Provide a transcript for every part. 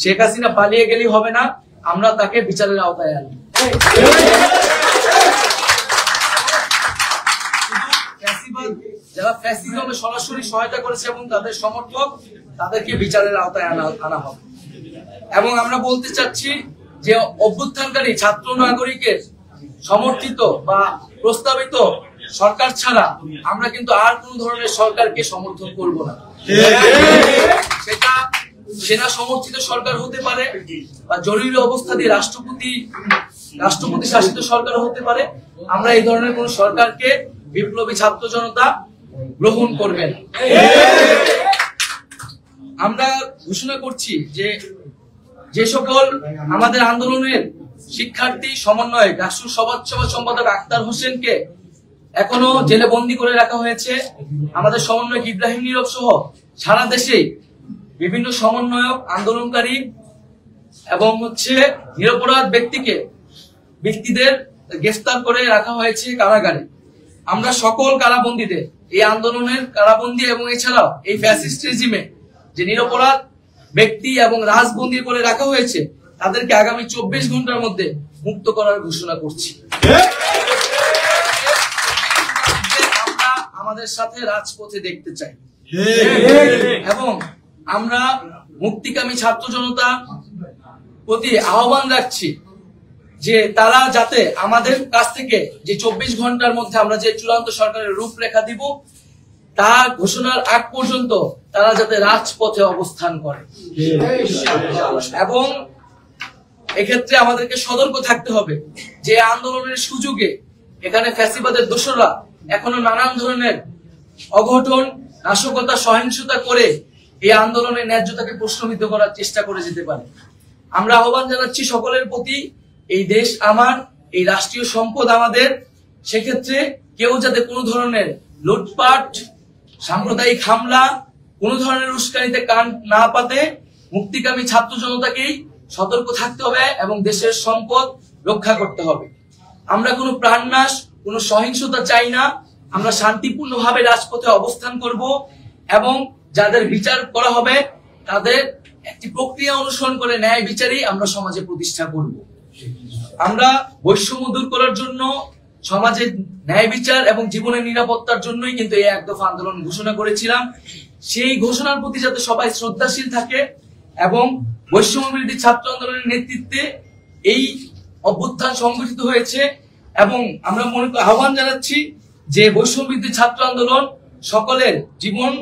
শেখ হাসিনা পালিয়ে গেলেই হবে না, আমরা তাকে বিচারের আওতায় আনব। যারা ফ্যাসিজমে সরাসরি সহায়তা করেছে এবং তাদের সমর্থক, তাদেরকে বিচারের আওতায় আনা হবে। এবং আমরা বলতে চাচ্ছি যে অভ্যুত্থানকারী ছাত্র নাগরিকের সমর্থিত বা প্রস্তাবিত সরকার ছাড়া আমরা কিন্তু আর কোন ধরনের সরকারকে সমর্থন করব না। সেটা সেনা সমর্থিত সরকার হতে পারে বা জরুরি অবস্থা দিয়ে রাষ্ট্রপতি শাসিত সরকার হতে পারে। আমরা এই ধরনের কোন সরকারকে বিপ্লবী ছাত্র জনতা গ্রহণ করবে না। আমরা ঘোষণা করছি যে সকল আমাদের আন্দোলনের শিক্ষার্থী সমন্বয়ক রাষ্ট্র সভা সম্পাদক আক্তার হোসেনকে এখনো জেলে বন্দী করে রাখা হয়েছে, আমাদের সমন্বয়ক ইব্রাহিম নীরব সহ সারা দেশে বিভিন্ন সমন্বয়ক, আন্দোলনকারী এবং নিরপরাধ ব্যক্তিদের গ্রেফতার করে রাখা হয়েছে কারাগারে। আমরা সকল কারাবন্দীদের, এই আন্দোলনের কারাবন্দী এবং এছাড়াও এই ফ্যাসিস্ট রেজিমে যে নিরপরাধ ব্যক্তি এবং রাজবন্দী করে রাখা হয়েছে, তাদেরকে আগামী 24 ঘন্টার মধ্যে মুক্ত করার ঘোষণা করছি। আমরা আমাদের সাথে রাজপথে দেখতে চাই এবং আমরা মুক্তিকামী ছাত্র জনতা প্রতি আহ্বান রাখছি যে তারা যাতে আমাদের কাছ থেকে যে 24 ঘন্টার মধ্যে আমরা যে চূড়ান্ত সরকারের রূপরেখা দিব, তা ঘোষণার আগ পর্যন্ত তারা যাতে রাজপথে অবস্থান করে। এবং এক্ষেত্রে আমাদেরকে সতর্ক থাকতে হবে যে আন্দোলনের সুযোগে এখানে ফ্যাসিবাদের দোসররা এখনো নানান ধরনের অঘটন, নাশকতা, সহিংসতা করে এই আন্দোলনের ন্যায্যতাকে প্রশ্নবিদ্ধ করার চেষ্টা করে যেতে পারে। আমরা আহ্বান জানাচ্ছি সকলের প্রতি, এই দেশ আমার, এই রাষ্ট্রীয় সম্পদ আমাদের, সেক্ষেত্রে কেউ যাতে কোনো ধরনের লুটপাট, সাম্প্রদায়িক হামলা, কোন ধরনের উস্কানিতে কান না পাতে মুক্তিকামী ছাত্র জনতাকেই সতর্ক থাকতে হবে এবং দেশের সম্পদ রক্ষা করতে হবে। আমরা কোনো প্রাণনাশ, কোনো সহিংসতা চাই না। আমরা শান্তিপূর্ণভাবে রাজপথে অবস্থান করব এবং যাদের বিচার করা হবে তাদের একটি প্রক্রিয়া অনুসরণ করে ন্যায় বিচারই আমরা সমাজে প্রতিষ্ঠা করব। আমরা বৈষম্য দূর করার জন্য, সমাজে ন্যায় বিচার এবং জীবনের নিরাপত্তার জন্যই কিন্তু এই এক দফা আন্দোলন ঘোষণা করেছিলাম। সেই ঘোষণার প্রতি যাতে সবাই শ্রদ্ধাশীল থাকে এবং বৈষম্য বিরোধী ছাত্র আন্দোলনের নেতৃত্বে এই অভ্যুত্থান সংগঠিত হয়েছে এবং আমরা আহ্বান জানাচ্ছি যে বৈষম্য বিরোধী ছাত্র আন্দোলন সকলের জীবন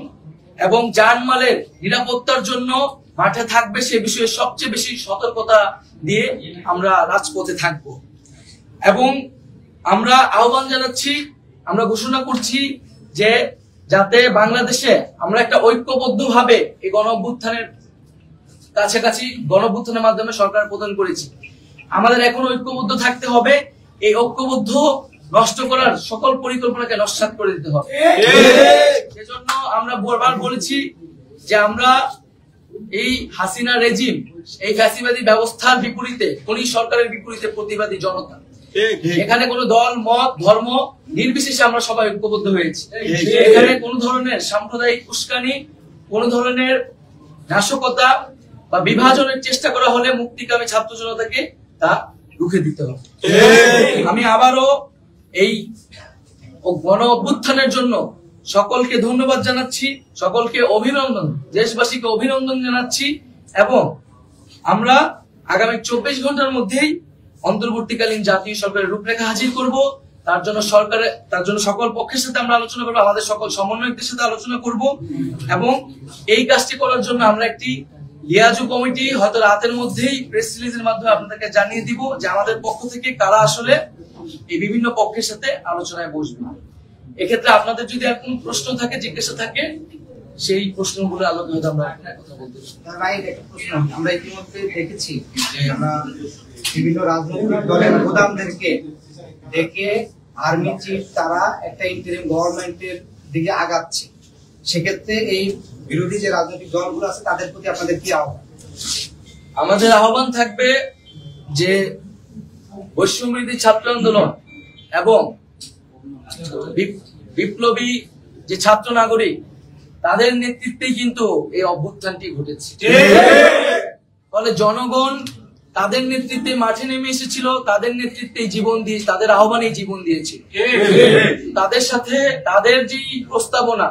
এবং জানমালের নিরাপত্তার জন্য মাঠে থাকবে, সে বিষয়ে সবচেয়ে বেশি সতর্কতা দিয়ে আমরা রাজপথে থাকব। এবং আমরা আহ্বান জানাচ্ছি, আমরা ঘোষণা করছি যে যাতে বাংলাদেশে আমরা একটা ঐক্যবদ্ধভাবে এই গণঅভ্যুত্থানের গণঅভ্যুত্থানের মাধ্যমে সরকার প্রদান করেছি, আমাদের এখন ঐক্যবদ্ধ থাকতে হবে। এই ঐক্যবদ্ধ নষ্ট করার সকল পরিকল্পনাকে নস্যাৎ করে দিতে হবে। সেজন্য আমরা বারবার বলেছি যে আমরা এই হাসিনা রেজিম, এই ফ্যাসিবাদী ব্যবস্থার বিপরীতে, খনি সরকারের বিপরীতে প্রতিবাদী জনতা। এখানে কোন দল, মত, ধর্ম নির্বিশেষে আমরা সবাই ঐক্যবদ্ধ হয়েছি। এখানে কোন ধরনের সাম্প্রদায়িক উস্কানি, কোন ধরনের নাশকতা বা বিভাজনের চেষ্টা করা হলে মুক্তিকামী ছাত্র জনতাকে তা রুখে দিতে হবে। আমি আবারও এই গণ অভ্যুত্থানের জন্য সকলকে ধন্যবাদ জানাচ্ছি, সকলকে অভিনন্দন, দেশবাসীকে অভিনন্দন জানাচ্ছি এবং আমরা আগামী 24 ঘন্টার মধ্যেই অন্তর্বর্তীকালীন জাতীয় সরকারের রূপরেখা হাজির করব। তার জন্য সকল পক্ষের সাথে আমরা আলোচনা করবো, আমাদের সকল সমন্বয়কদের সাথে আলোচনা করব এবং এই কাজটি করার জন্য আমরা একটি লিয়াজু কমিটি হয়তো রাতের মধ্যেই প্রেস রিলিজের মাধ্যমে আপনাদেরকে জানিয়ে দিব যে আমাদের পক্ষ থেকে কারা আসলে এই বিভিন্ন পক্ষের সাথে আলোচনায় বসবে। এক্ষেত্রে আপনাদের যদি আর কোনো প্রশ্ন থাকে, জিজ্ঞাসা থাকে, সেই প্রশ্নগুলো আলোকে হয়তো আমরা কথা বলতে পারি। আমরা ইতিমধ্যে দেখেছি যে আমরা বিভিন্ন রাজনৈতিক দলের প্রধানদেরকে ডেকে আর্মি চিফ তারা একটা ইন্টারিম গভর্নমেন্টের দিকে আগাচ্ছে। সেক্ষেত্রে এই বিরোধী যে রাজনৈতিক দলগুলো আছে তাদের প্রতি আপনাদের কি আহ্বান? আমাদের আহ্বান থাকবে যে বৈষম্য বিরোধী ছাত্র আন্দোলন এবং বিপ্লবী যে ছাত্র নাগরিক, তাদের নেতৃত্বেই কিন্তু এই অভ্যুত্থানটি ঘটেছে। ফলে জনগণ তাদের নেতৃত্বে মাঠে নেমে এসেছিল, তাদের নেতৃত্বে জীবন দিয়ে, তাদের আহ্বানে জীবন দিয়েছিল। তাদের সাথে তাদের যে প্রস্তাবনা,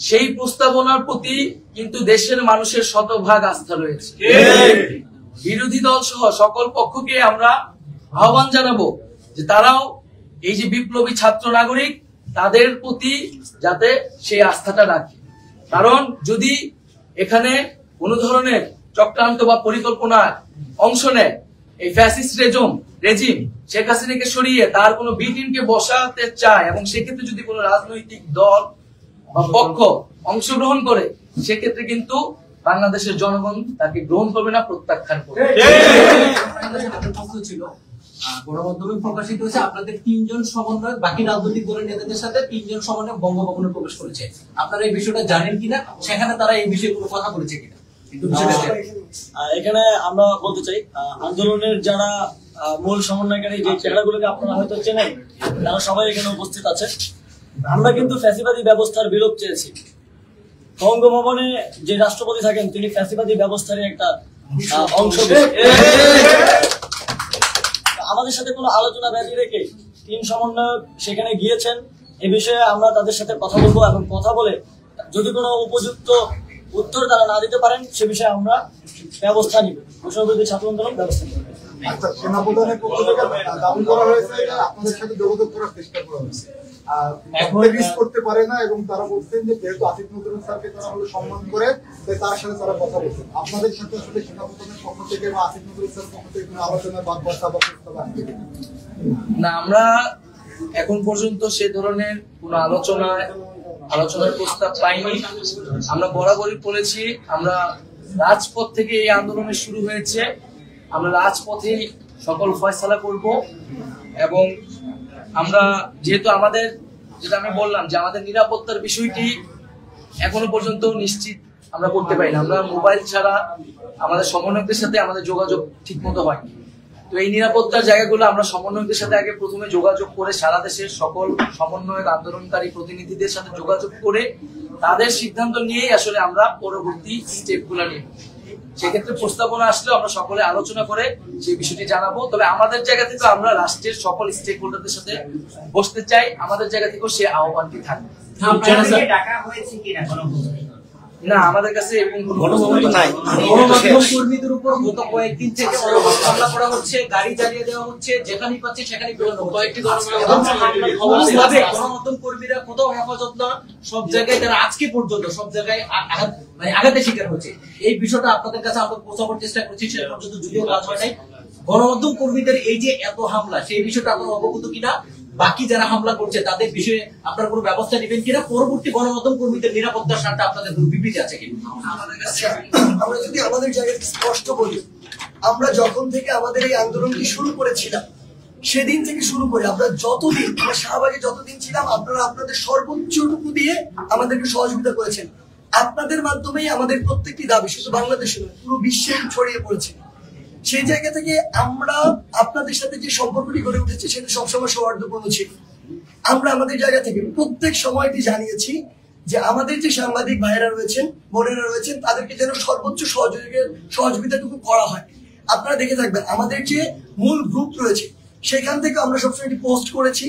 সেই প্রস্তাবনার প্রতি কিন্তু দেশের মানুষের শতভাগ আস্থা রয়েছে। বিরোধী দল সহ সকল পক্ষকে আমরা আহ্বান জানাবো যে তারাও এই যে বিপ্লবী ছাত্র নাগরিক, তাদের প্রতি যাতে সেই আস্থাটা রাখে। কারণ যদি এখানে কোনো ধরনের চক্রান্ত বা পরিকল্পনার অংশ নেয় এই ফ্যাসিস্ট রেজিম শেখ হাসিনাকে সরিয়ে তার কোনো বি টিমকে বসাতে চায়, এবং সেক্ষেত্রে যদি কোনো রাজনৈতিক দল বা পক্ষ অংশগ্রহণ করে, সেক্ষেত্রে কিন্তু বাংলাদেশের জনগণ তাকে গ্রহণ করবে না, প্রত্যাখ্যান করবে। ছিল গণমাধ্যমে প্রকাশিত হয়েছে আপনাদের 3 জন সমন্বয়ক বাকি রাজনৈতিক দলের নেতাদের সাথে 3 জন সমন্বয়ক বঙ্গভবনে প্রবেশ করেছে। আপনারা এই বিষয়টা জানেন কিনা, সেখানে তারা এই বিষয়ে কোনো কথা বলেছে কিনা? এখানে আমরা বলতে চাই, আন্দোলনের যারা মূল সমন্বয়কারী যে চেহারাগুলোকে আপনারা হয়তো চেনেন, তারা সবাই এখানে উপস্থিত আছে। আমরা কিন্তু ফ্যাসিবাদী ব্যবস্থার বিলোপ চেয়েছি। বঙ্গভবনে যে রাষ্ট্রপতি থাকেন তিনি ফ্যাসিবাদী ব্যবস্থারই একটা অংশ। আমাদের সাথে কোনো আলোচনা ব্যতি রেখে 3 সমন্বয়ক সেখানে গিয়েছেন। এ বিষয়ে আমরা তাদের সাথে কথা বলবো, এবং কথা বলে যদি কোনো উপযুক্ত উত্তর তারা না দিতে পারেন সে বিষয়ে আমরা ব্যবস্থা নিব। বৈষম্যবিরোধী ছাত্র আন্দোলন ব্যবস্থা নিব। আচ্ছা, সেনাপ্রধানের পক্ষ থেকে দাবি করা হয়েছে যে আপনাদের সাথে যোগাযোগ করার চেষ্টা করা হয়েছে, এখন রিস্ক করতে পারে না, এবং তারা বলছেন যে যেহেতু আসিফ নজরুল স্যারকে তারা হলো সম্মান করে, তাই তার সাথে তারা কথা বলছেন। আপনাদের সাথে আসলে সেনাপ্রধানের পক্ষ থেকে বা আসিফ নজরুল স্যারের পক্ষ থেকে কোনো আলোচনার বার্তা বা প্রস্তাব আসবে না, আমরা এখন পর্যন্ত সে ধরনের কোনো আলোচনার প্রস্তাব পাইনি। আমরা বরাবরই বলেছি, আমরা রাজপথ থেকে এই আন্দোলনের শুরু হয়েছে, আমরা রাজপথে সকল ফয়সালা করব। এবং আমরা যেহেতু আমাদের, যেটা আমি বললাম যে আমাদের নিরাপত্তার বিষয়টি এখনো পর্যন্ত নিশ্চিত আমরা করতে পারি না। আমরা মোবাইল ছাড়া আমাদের সমন্বয়কদের সাথে আমাদের যোগাযোগ ঠিক মতো হয়নি। তো এই নিরাপত্তার জায়গাগুলো আমরা সমন্বয়কদের সাথে আগে প্রথমে যোগাযোগ করে, সারা দেশের সকল সমন্বয়ক আন্দোলনকারী প্রতিনিধিদের সাথে যোগাযোগ করে তাদের সিদ্ধান্ত নিয়েই আসলে আমরা পরবর্তী স্টেপগুলো নিব। সেক্ষেত্রে প্রস্তাবনা আসলে আমরা সকলে আলোচনা করে সেই বিষয়টি জানাবো। তবে আমাদের জায়গা থেকে আমরা রাষ্ট্রের সকল স্টেক হোল্ডারদের সাথে বসতে চাই, আমাদের জায়গা থেকেও সে আহ্বানটি থাকবে। না, আমাদের কাছে কর্মীদের উপর গত কয়েকদিন থেকে হামলা করা হচ্ছে, গাড়ি জ্বালিয়ে দেওয়া হচ্ছে, যেখানেই পাচ্ছে সেখানে কয়েকটি গণমাধ্যম কর্মীরা কোথাও হেফাজত না, সব জায়গায় তারা আজকে পর্যন্ত সব জায়গায় আঘাতের শিকার হচ্ছে। এই বিষয়টা আপনাদের কাছে আমরা পৌঁছাবার চেষ্টা করছি, সে পর্যন্ত যদিও কাজ হয় নাই। গণমাধ্যম কর্মীদের এই যে এত হামলা, সেই বিষয়টা আপনারা অবগত কিনা? বাকি যারা হামলা করছে তাদের বিষয়ে আপনারা কোনো ব্যবস্থা নেবেন কিনা? পরবর্তী গণমাধ্যম কর্মীদের নিরাপত্তার স্বার্থে আপনাদের কোনো বিবৃতি আছে কিনা? আমরা যদি আমাদের জায়গায় স্পষ্ট বলি, আমরা যখন থেকে আমাদের এই আন্দোলনটি শুরু করেছিলাম, সেদিন থেকে শুরু করে আমরা যতদিন, আমরা শাহবাগে যতদিন ছিলাম, আপনারা আপনাদের সর্বোচ্চটুকু দিয়ে আমাদেরকে সহযোগিতা করেছেন। আপনাদের মাধ্যমেই আমাদের প্রত্যেকটি দাবি শুধু বাংলাদেশে নয়, পুরো বিশ্বে ছড়িয়ে পড়েছে। সেই জায়গা থেকে আমরা আপনাদের সাথে যে সম্পর্কটি গড়ে উঠেছে সেটা সবসময় সৌহার্দ্যপূর্ণ ছিল। আমরা আমাদের জায়গা থেকে প্রত্যেক সময়টি জানিয়েছি যে আমাদের যে সাংবাদিক ভাইরা রয়েছেন, বোনেরা রয়েছেন, তাদেরকে যেন সর্বোচ্চ সহযোগিতাটুকু করা হয়। আপনারা দেখে থাকবেন আমাদের যে মূল গ্রুপ রয়েছে সেখান থেকে আমরা সবসময় পোস্ট করেছি,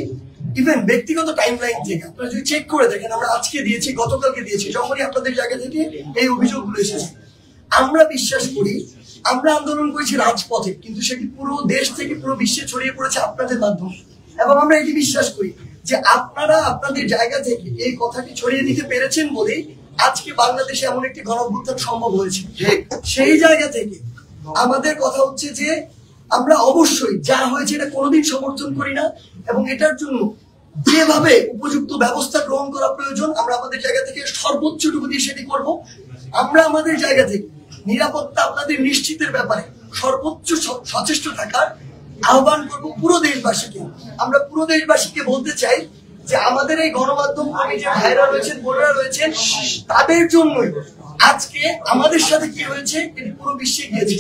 ইভেন ব্যক্তিগত টাইম লাইন থেকে আপনারা যদি চেক করে দেখেন, আমরা আজকে দিয়েছি, গতকালকে দিয়েছি, যখনই আপনাদের জায়গা থেকে এই অভিযোগগুলো এসেছে। আমরা বিশ্বাস করি আমরা আন্দোলন করেছি রাজপথে, কিন্তু সেটি পুরো দেশ থেকে পুরো বিশ্বে ছড়িয়ে পড়েছে আপনাদের মাধ্যমে। এবং আমরা এটি বিশ্বাস করি যে আপনারা আপনাদের জায়গা থেকে এই কথাটি ছড়িয়ে দিতে পেরেছেন বলেই আজকে বাংলাদেশে এমন একটি গণঅভ্যুত্থান সম্ভব হয়েছে। সেই জায়গা থেকে আমাদের কথা হচ্ছে যে আমরা অবশ্যই যা হয়েছে এটা কোনোদিন সমর্থন করি না, এবং এটার জন্য যেভাবে উপযুক্ত ব্যবস্থা গ্রহণ করা প্রয়োজন আমরা আমাদের জায়গা থেকে সর্বোচ্চটুকু দিয়ে সেটি করব। আমরা আমাদের জায়গা থেকে নিরাপত্তা আপনাদের নিশ্চিতের ব্যাপারে সর্বোচ্চ সচেষ্ট থাকার আহ্বান করব পুরো দেশবাসীকে। আমরা পুরো দেশবাসীকে বলতে চাই যে আমাদের এই গণমাধ্যম কর্মী যে ভাইরা রয়েছেন, বোনেরা রয়েছেন, তাদের জন্যই আজকে আমাদের সাথে কি হয়েছে এটি পুরো বিশ্বে গিয়েছে।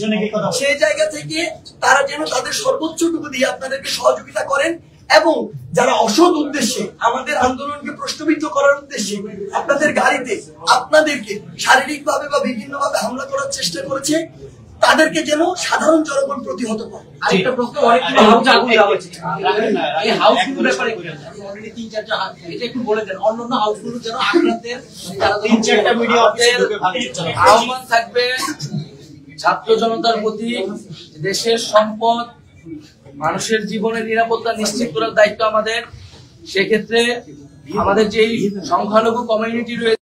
সেই জায়গা থেকে তারা যেন তাদের সর্বোচ্চটুকু দিয়ে আপনাদেরকে সহযোগিতা করেন, এবং যারা অসৎ উদ্দেশ্যে আমাদের আন্দোলনকে প্রশ্নবিদ্ধ করার উদ্দেশ্যে আপনাদের গাড়িতে আপনাদেরকে শারীরিকভাবে বা বিভিন্নভাবে হামলা করার চেষ্টা করেছে, তাদেরকে যেন সাধারণ জনগণ প্রতিহত করে। আরেকটা প্রশ্ন, অনেকগুলো হাউস আগুন জ্বালাচ্ছে। এই হাউসগুলোর ব্যাপারে অলরেডি 3-4টা এটা একটু বলে দেন, অন্যান্য হাউসগুলো যেন আক্রান্তের তারা 3-4টা মিডিয়া অফিসে ঢুকে ভাঙচুর চালাচ্ছে। আহ্বান থাকবে ছাত্র জনতার প্রতি, দেশের সম্পদ মানুষের জীবনের নিরাপত্তা নিশ্চিত করার দায়িত্ব আমাদের। সেক্ষেত্রে আমাদের যেই সংখ্যালঘু কমিউনিটি রয়েছে